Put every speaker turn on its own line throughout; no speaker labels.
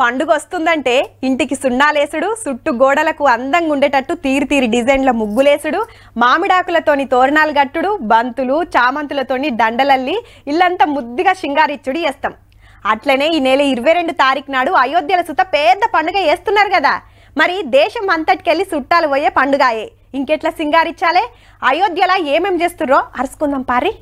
పండుగ వస్తుందంటే ఇంటికి సున్నాలేసుడు, చుట్టూ గోడలకు అందంగా ఉండేటట్టు తీరి డిజైన్ల ముగ్గులేసుడు, మామిడాకులతోని తోరణాలు గట్టుడు, బంతులు చామంతులతోని దండలల్లి ఇల్లంతా ముద్దుగా శృంగారిచ్చుడు చేస్తాం. అట్లనే ఈ నెల 22 తారీఖు నాడు అయోధ్యల సుత పెద్ద పండుగ చేస్తున్నారు కదా. మరి దేశం అంతటికెళ్ళి చుట్టాలు పోయే పండుగాయే. ఇంకెట్లా సింగారిచ్చాలే, అయోధ్యలా ఏమేం చేస్తుర్రో అరుచుకుందాం పారి.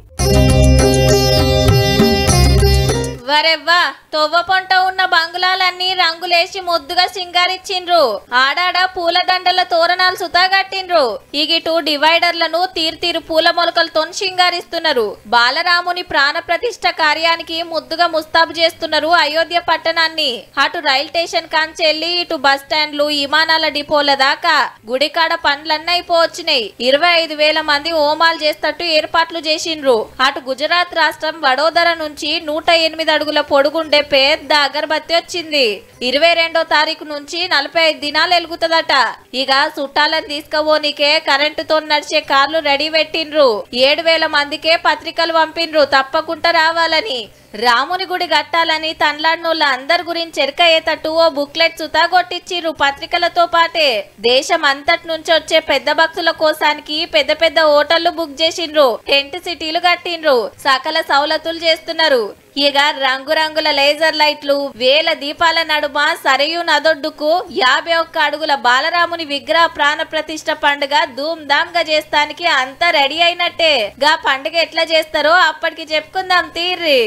వరెవ్వా తొవ్వ పొంట ఉన్న బంగుళాలన్నీ రంగులేసి ముద్దుగా సింగారిచ్చిండ్రు. ఆడాడ పూల దండల తోరణాలు సుతాగట్టిండ్రు. ఇగిటు డివైడర్లను తీరు పూల మొలకలతో సింగారిస్తున్నారు. బాలరాముని ప్రాణ ప్రతిష్ఠ కార్యానికి ముద్దుగా ముస్తాబు చేస్తున్నారు అయోధ్య పట్టణాన్ని. అటు రైల్ స్టేషన్ కాంచెల్లి ఇటు బస్ స్టాండ్లు, విమానాల డిపోల దాకా గుడికాడ పనులన్నైపోవచ్చినాయి. 25,000 మంది హోమాలు చేస్తట్టు ఏర్పాట్లు చేసిండ్రు. అటు గుజరాత్ రాష్ట్రం వడోదర నుంచి 108 అడుగుల పొడుగుండే పెద్ద అగరబత్తి వచ్చింది. 22వ తారీఖు నుంచి 45 దినాలు వెలుగుతుందట. ఇక చుట్టాలను తీసుకుపోనికే కరెంటుతో నడిచే కార్లు రెడీ పెట్టిండ్రు. 7,000 మందికే పత్రికలు పంపిండ్రు తప్పకుండా రావాలని. రాముని గుడి కట్టాలని తన్లాడినోళ్ళ అందరి గురించి ఎరకయ్యేటట్టు ఓ బుక్లెట్ సుతా కొట్టించిర్రు పత్రికలతో పాటే. దేశం అంతటి నుంచి వచ్చే పెద్ద భక్తుల కోసానికి పెద్ద హోటళ్లు బుక్ చేసిండ్రు, టెంట్ సిటీలు కట్టిండ్రు, సకల సౌలతులు చేస్తున్నారు. ఇక రంగురంగుల లేజర్ లైట్లు, వేల దీపాల నడుమ సరయూ నదొడ్డుకు 51 అడుగుల బాలరాముని విగ్రహ ప్రాణ ప్రతిష్ఠ పండుగ ధూమ్ ధామ్ గా చేస్తానికి అంతా రెడీ అయినట్టే. గా పండుగ ఎట్లా చేస్తారో అప్పటికి చెప్పుకుందాం తీర్రి.